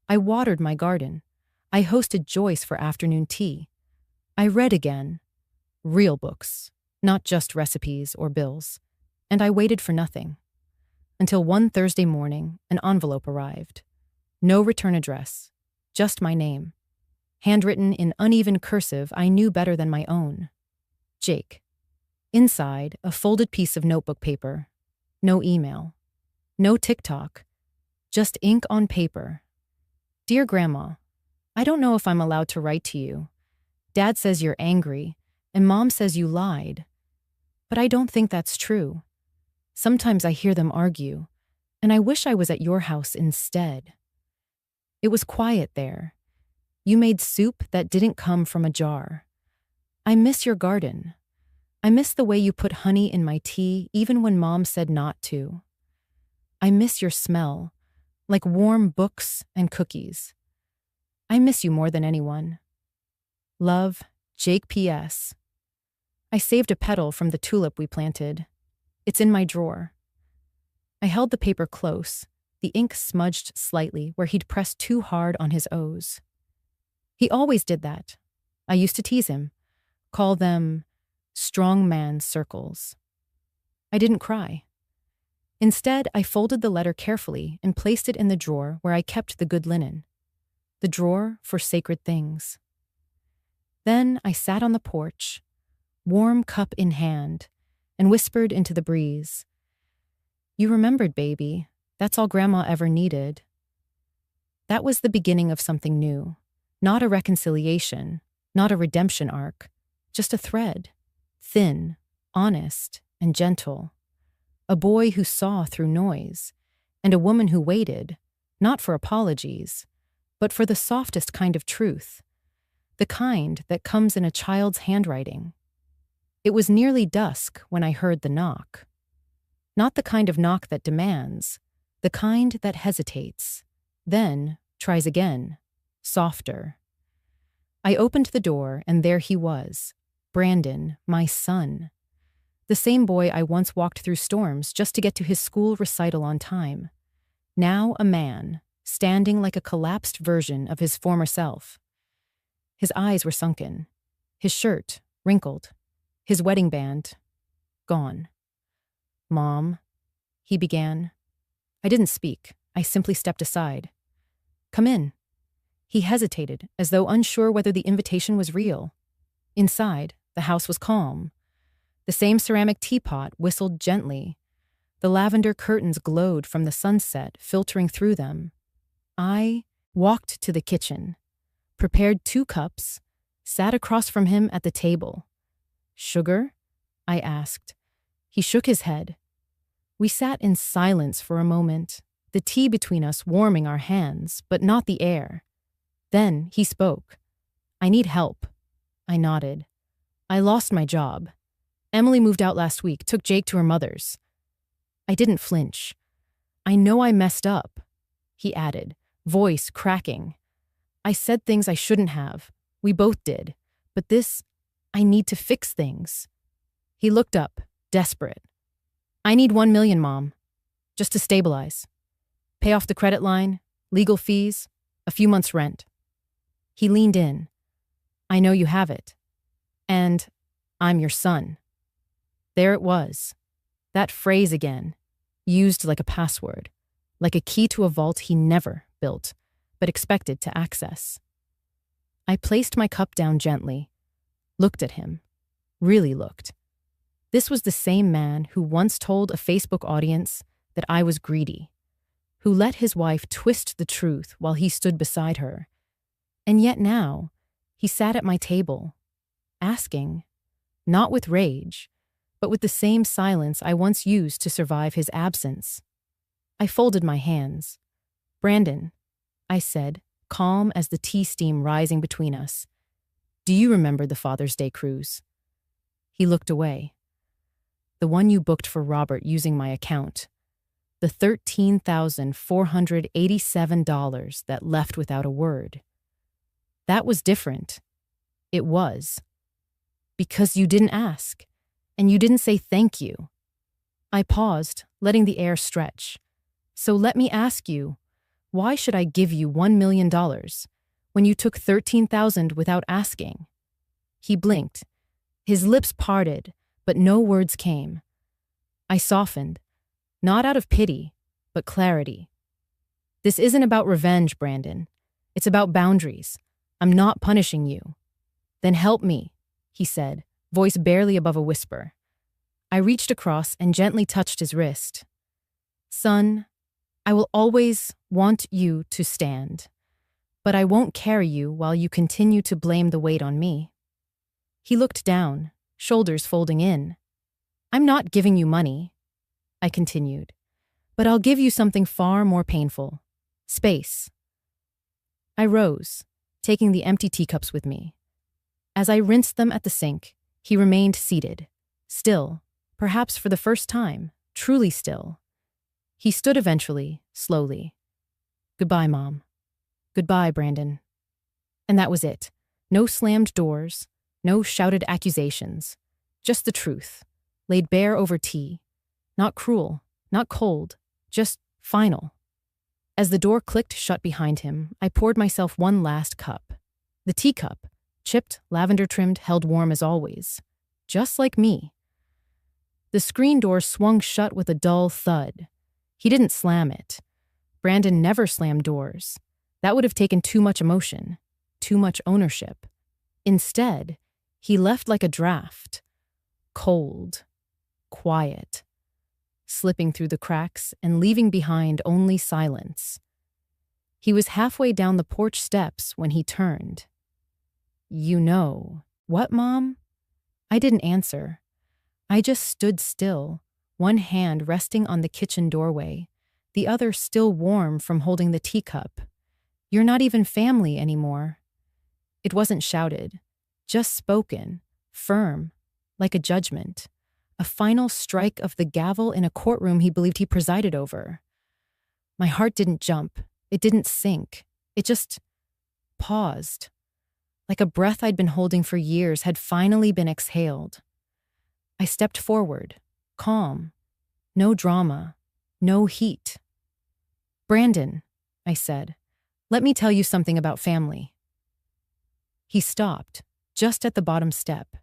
I watered my garden. I hosted Joyce for afternoon tea. I read again. Real books, not just recipes or bills. And I waited for nothing. Until one Thursday morning, an envelope arrived. No return address, just my name. Handwritten in uneven cursive I knew better than my own. Jake. Inside, a folded piece of notebook paper. No email. No TikTok. Just ink on paper. Dear Grandma, I don't know if I'm allowed to write to you. Dad says you're angry, and Mom says you lied. But I don't think that's true. Sometimes I hear them argue, and I wish I was at your house instead. It was quiet there. You made soup that didn't come from a jar. I miss your garden. I miss the way you put honey in my tea even when Mom said not to. I miss your smell, like warm books and cookies. I miss you more than anyone. Love, Jake P.S. I saved a petal from the tulip we planted. It's in my drawer. I held the paper close, the ink smudged slightly where he'd pressed too hard on his O's. He always did that. I used to tease him, call them strong man circles. I didn't cry. Instead, I folded the letter carefully and placed it in the drawer where I kept the good linen. The drawer for sacred things. Then I sat on the porch, warm cup in hand, and whispered into the breeze. You remembered, baby. That's all Grandma ever needed. That was the beginning of something new. Not a reconciliation, not a redemption arc, just a thread. Thin, honest, and gentle. A boy who saw through noise, and a woman who waited, not for apologies, but for the softest kind of truth, the kind that comes in a child's handwriting. It was nearly dusk when I heard the knock. Not the kind of knock that demands, the kind that hesitates, then tries again, softer. I opened the door, and there he was, Brandon, my son. The same boy I once walked through storms just to get to his school recital on time. Now a man, standing like a collapsed version of his former self. His eyes were sunken, his shirt wrinkled, his wedding band gone. "Mom," he began. I didn't speak. I simply stepped aside. "Come in." He hesitated, as though unsure whether the invitation was real. Inside, the house was calm. The same ceramic teapot whistled gently. The lavender curtains glowed from the sunset filtering through them. I walked to the kitchen, prepared 2 cups, sat across from him at the table. "Sugar?" I asked. He shook his head. We sat in silence for a moment, the tea between us warming our hands, but not the air. Then he spoke. "I need help." I nodded. "I lost my job. Emily moved out last week, took Jake to her mother's." I didn't flinch. "I know I messed up," he added, voice cracking. "I said things I shouldn't have. We both did. But I need to fix things." He looked up, desperate. "I need 1 million, Mom. Just to stabilize. Pay off the credit line, legal fees, a few months' rent." He leaned in. "I know you have it. And I'm your son." There it was. That phrase again, used like a password, like a key to a vault he never built, but expected to access. I placed my cup down gently, looked at him, really looked. This was the same man who once told a Facebook audience that I was greedy, who let his wife twist the truth while he stood beside her. And yet now, he sat at my table, asking, not with rage, but with the same silence I once used to survive his absence. I folded my hands. "Brandon," I said, calm as the tea steam rising between us, "do you remember the Father's Day cruise?" He looked away. "The one you booked for Robert using my account. The $13,487 that left without a word. That was different. It was. Because you didn't ask, and you didn't say thank you." I paused, letting the air stretch. "So let me ask you, why should I give you $1 million when you took $13,000 without asking?" He blinked. His lips parted, but no words came. I softened, not out of pity, but clarity. "This isn't about revenge, Brandon. It's about boundaries. I'm not punishing you." "Then help me," he said, voice barely above a whisper. I reached across and gently touched his wrist. "Son, I will always want you to stand, but I won't carry you while you continue to blame the weight on me." He looked down, shoulders folding in. "I'm not giving you money," I continued, "but I'll give you something far more painful. Space." I rose, taking the empty teacups with me. As I rinsed them at the sink, he remained seated, still, perhaps for the first time, truly still. He stood eventually, slowly. "Goodbye, Mom. Goodbye, Brandon." And that was it. No slammed doors, no shouted accusations. Just the truth, laid bare over tea. Not cruel, not cold, just final. As the door clicked shut behind him, I poured myself one last cup. The teacup, chipped, lavender-trimmed, held warm as always. Just like me. The screen door swung shut with a dull thud. He didn't slam it. Brandon never slammed doors. That would have taken too much emotion, too much ownership. Instead, he left like a draft. Cold, quiet, slipping through the cracks and leaving behind only silence. He was halfway down the porch steps when he turned. "You know." "What, Mom?" I didn't answer. I just stood still, one hand resting on the kitchen doorway, the other still warm from holding the teacup. "You're not even family anymore." It wasn't shouted, just spoken, firm, like a judgment, a final strike of the gavel in a courtroom he believed he presided over. My heart didn't jump. It didn't sink. It just paused, like a breath I'd been holding for years had finally been exhaled. I stepped forward, calm, no drama, no heat. "Brandon," I said, "let me tell you something about family." He stopped, just at the bottom step,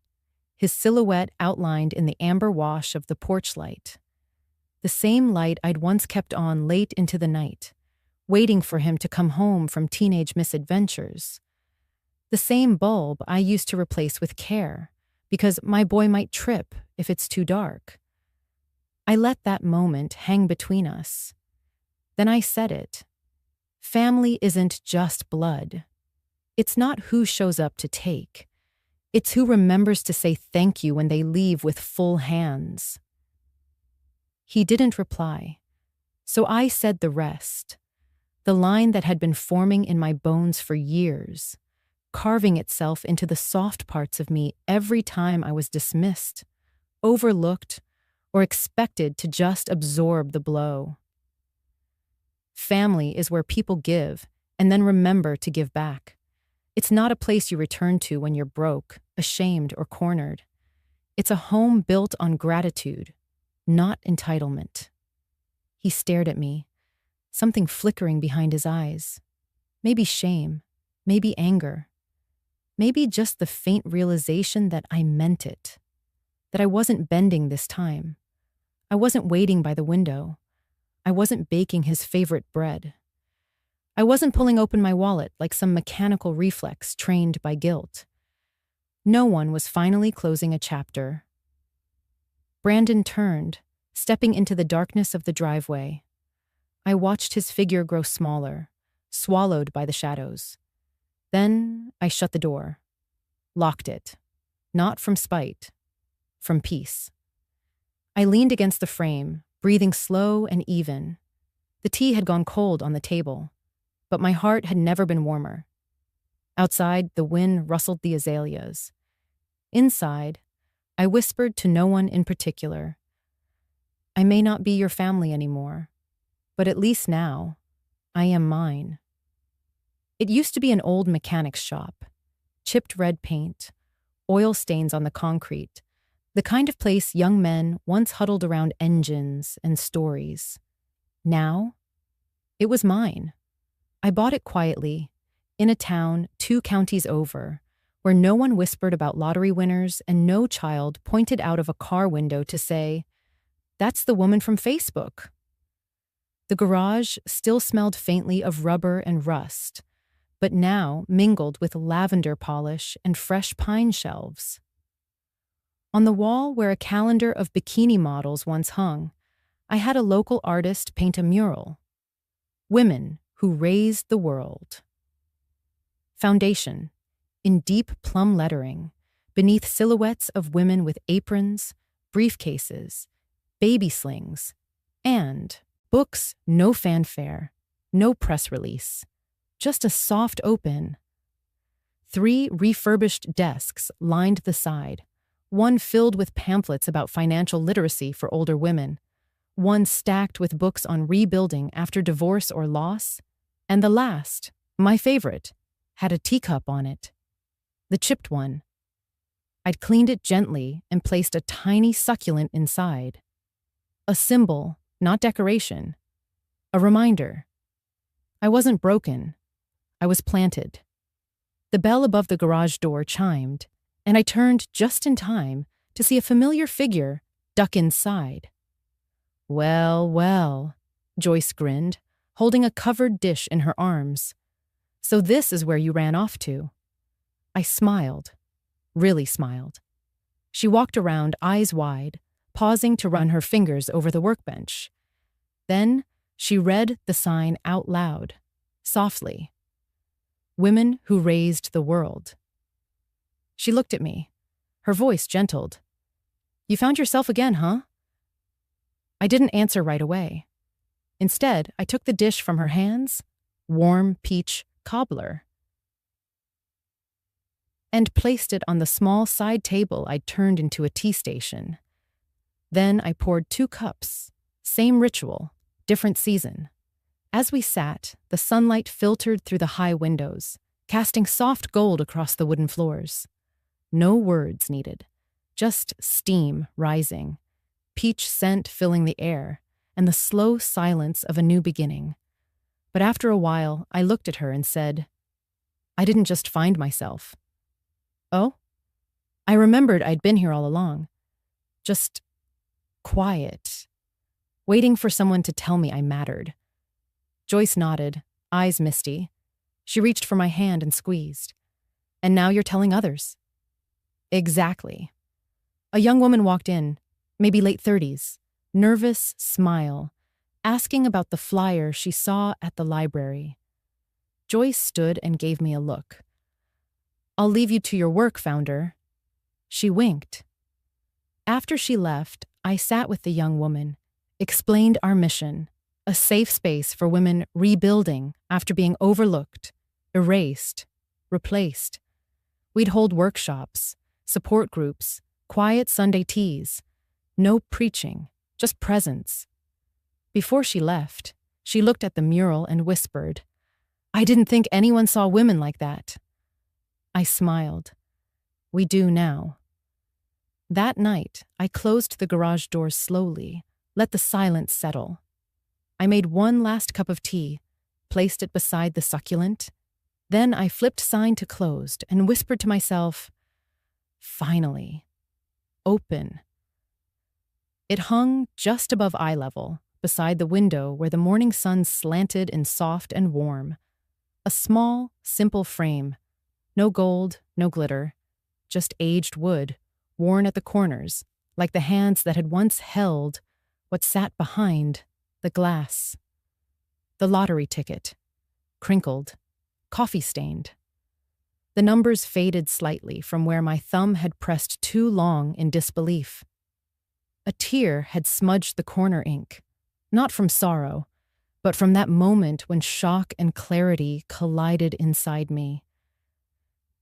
his silhouette outlined in the amber wash of the porch light. The same light I'd once kept on late into the night, waiting for him to come home from teenage misadventures. The same bulb I used to replace with care, because my boy might trip if it's too dark. I let that moment hang between us. Then I said it. Family isn't just blood. It's not who shows up to take. It's who remembers to say thank you when they leave with full hands. He didn't reply, so I said the rest, the line that had been forming in my bones for years, carving itself into the soft parts of me every time I was dismissed, overlooked, or expected to just absorb the blow. Family is where people give and then remember to give back. It's not a place you return to when you're broke, ashamed, or cornered. It's a home built on gratitude, not entitlement. He stared at me, something flickering behind his eyes. Maybe shame, maybe anger, maybe just the faint realization that I meant it, that I wasn't bending this time. I wasn't waiting by the window. I wasn't baking his favorite bread. I wasn't pulling open my wallet like some mechanical reflex trained by guilt. No one was finally closing a chapter. Brandon turned, stepping into the darkness of the driveway. I watched his figure grow smaller, swallowed by the shadows. Then I shut the door, locked it, not from spite, from peace. I leaned against the frame, breathing slow and even. The tea had gone cold on the table, but my heart had never been warmer. Outside, the wind rustled the azaleas. Inside, I whispered to no one in particular. I may not be your family anymore, but at least now, I am mine. It used to be an old mechanic's shop, chipped red paint, oil stains on the concrete, the kind of place young men once huddled around engines and stories. Now, it was mine. I bought it quietly, in a town 2 counties over, where no one whispered about lottery winners and no child pointed out of a car window to say, "That's the woman from Facebook." The garage still smelled faintly of rubber and rust, but now mingled with lavender polish and fresh pine shelves. On the wall where a calendar of bikini models once hung, I had a local artist paint a mural. Women who raised the world. Foundation, in deep plum lettering, beneath silhouettes of women with aprons, briefcases, baby slings, and books, no fanfare, no press release, just a soft open. 3 refurbished desks lined the side, one filled with pamphlets about financial literacy for older women, one stacked with books on rebuilding after divorce or loss, and the last, my favorite, had a teacup on it. The chipped one. I'd cleaned it gently and placed a tiny succulent inside. A symbol, not decoration. A reminder. I wasn't broken. I was planted. The bell above the garage door chimed, and I turned just in time to see a familiar figure duck inside. "Well, well," Joyce grinned, holding a covered dish in her arms. "So this is where you ran off to." I smiled, really smiled. She walked around, eyes wide, pausing to run her fingers over the workbench. Then she read the sign out loud, softly. "Women who raised the world." She looked at me, her voice gentled. "You found yourself again, huh?" I didn't answer right away. Instead, I took the dish from her hands, warm peach cobbler. and placed it on the small side table I'd turned into a tea station. Then I poured 2 cups. Same ritual, different season. As we sat, the sunlight filtered through the high windows, casting soft gold across the wooden floors. No words needed, just steam rising, peach scent filling the air, and the slow silence of a new beginning. But after a while, I looked at her and said, "I didn't just find myself." "Oh?" I remembered I'd been here all along. Just quiet, waiting for someone to tell me I mattered. Joyce nodded, eyes misty. She reached for my hand and squeezed. "And now you're telling others." "Exactly." A young woman walked in, maybe late 30s, nervous smile, asking about the flyer she saw at the library. Joyce stood and gave me a look. "I'll leave you to your work, founder." She winked. After she left, I sat with the young woman, explained our mission, a safe space for women rebuilding after being overlooked, erased, replaced. We'd hold workshops, support groups, quiet Sunday teas. No preaching, just presence. Before she left, she looked at the mural and whispered, "I didn't think anyone saw women like that." I smiled. We do now. That night, I closed the garage doors slowly, let the silence settle. I made one last cup of tea, placed it beside the succulent. Then I flipped sign to closed and whispered to myself, "Finally. Open." It hung just above eye level, beside the window where the morning sun slanted in soft and warm. A small, simple frame. No gold, no glitter. Just aged wood, worn at the corners, like the hands that had once held what sat behind the glass. The lottery ticket. Crinkled. Coffee-stained. The numbers faded slightly from where my thumb had pressed too long in disbelief. A tear had smudged the corner ink, not from sorrow, but from that moment when shock and clarity collided inside me.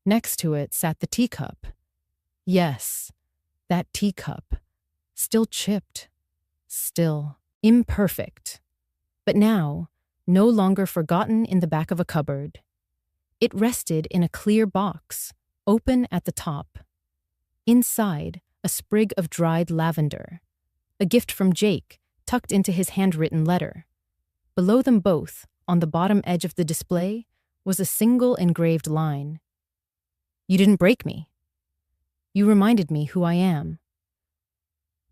Next to it sat the teacup. Yes, that teacup. Still chipped. Still imperfect. But now, no longer forgotten in the back of a cupboard. It rested in a clear box, open at the top. Inside, a sprig of dried lavender. A gift from Jake, tucked into his handwritten letter. Below them both, on the bottom edge of the display, was a single engraved line. "You didn't break me. You reminded me who I am."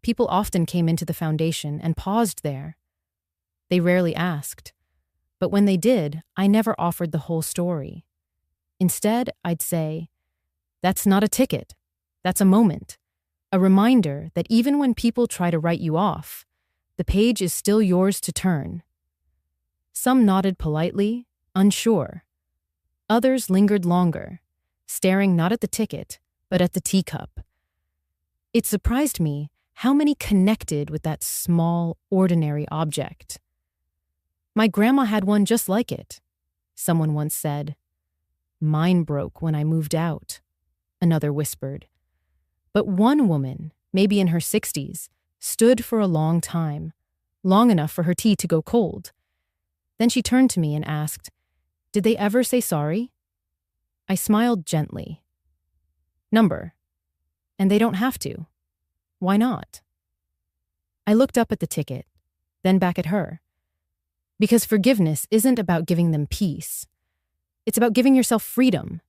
People often came into the foundation and paused there. They rarely asked, but when they did, I never offered the whole story. Instead, I'd say, "That's not a ticket. That's a moment. A reminder that even when people try to write you off, the page is still yours to turn." Some nodded politely, unsure. Others lingered longer, staring not at the ticket, but at the teacup. It surprised me how many connected with that small, ordinary object. "My grandma had one just like it," someone once said. "Mine broke when I moved out," another whispered. But one woman, maybe in her 60s, stood for a long time, long enough for her tea to go cold. Then she turned to me and asked, "Did they ever say sorry?" I smiled gently. "Number. And they don't have to. Why not?" I looked up at the ticket, then back at her. Because forgiveness isn't about giving them peace. It's about giving yourself freedom.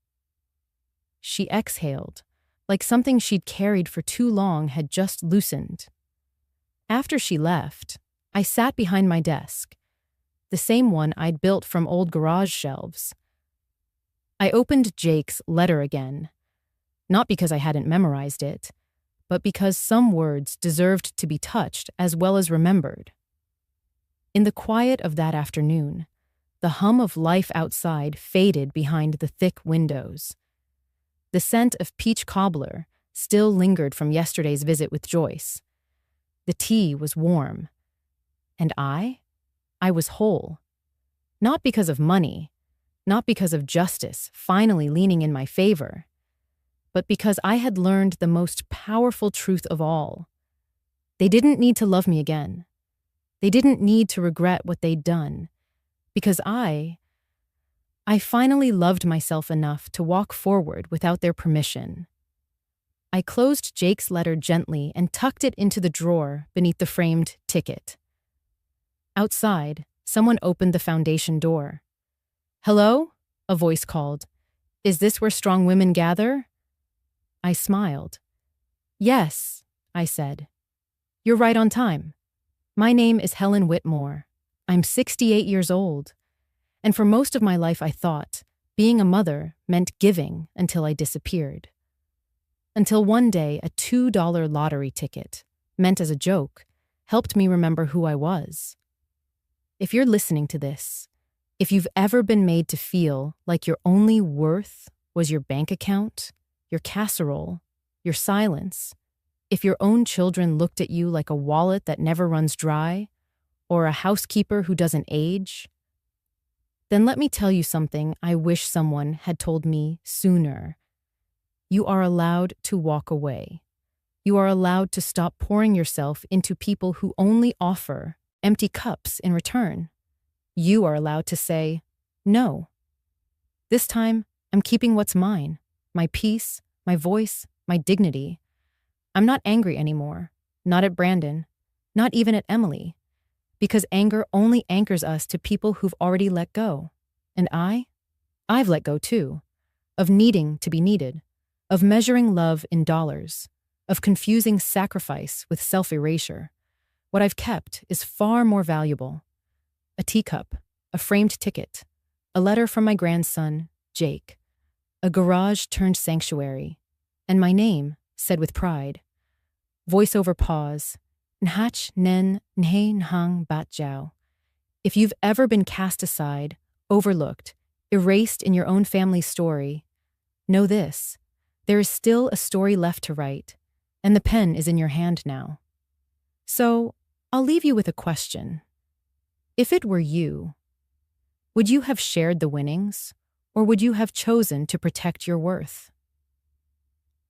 She exhaled, like something she'd carried for too long had just loosened. After she left, I sat behind my desk, the same one I'd built from old garage shelves. I opened Jake's letter again, not because I hadn't memorized it, but because some words deserved to be touched as well as remembered. In the quiet of that afternoon, the hum of life outside faded behind the thick windows. The scent of peach cobbler still lingered from yesterday's visit with Joyce. The tea was warm. And I was whole. Not because of money, not because of justice finally leaning in my favor. but because I had learned the most powerful truth of all. They didn't need to love me again. They didn't need to regret what they'd done, because I finally loved myself enough to walk forward without their permission. I closed Jake's letter gently and tucked it into the drawer beneath the framed ticket. Outside, someone opened the foundation door. "Hello?" a voice called. "Is this where strong women gather?" I smiled. "Yes," I said. "You're right on time. My name is Helen Whitmore. I'm 68 years old. And for most of my life I thought being a mother meant giving until I disappeared. Until one day a $2 lottery ticket, meant as a joke, helped me remember who I was. If you're listening to this, if you've ever been made to feel like your only worth was your bank account, your casserole, your silence, if your own children looked at you like a wallet that never runs dry, or a housekeeper who doesn't age, then let me tell you something I wish someone had told me sooner. You are allowed to walk away. You are allowed to stop pouring yourself into people who only offer empty cups in return. You are allowed to say, no. This time, I'm keeping what's mine, my peace, my voice, my dignity. I'm not angry anymore, not at Brandon, not even at Emily, because anger only anchors us to people who've already let go. And I've let go too, of needing to be needed, of measuring love in dollars, of confusing sacrifice with self-erasure. What I've kept is far more valuable. A teacup, a framed ticket, a letter from my grandson, Jake, a garage-turned sanctuary, and my name, said with pride. Voiceover pause. Nhach nen nhe nhang bat jiao. If you've ever been cast aside, overlooked, erased in your own family's story, know this: there is still a story left to write, and the pen is in your hand now. So, I'll leave you with a question. If it were you, would you have shared the winnings, or would you have chosen to protect your worth?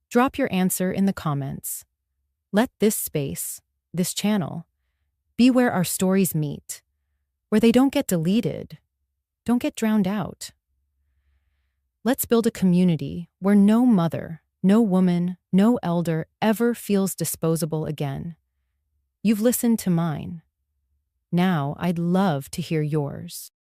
Drop your answer in the comments. Let this space, this channel, be where our stories meet, where they don't get deleted, don't get drowned out. Let's build a community where no mother, no woman, no elder ever feels disposable again. You've listened to mine. Now I'd love to hear yours.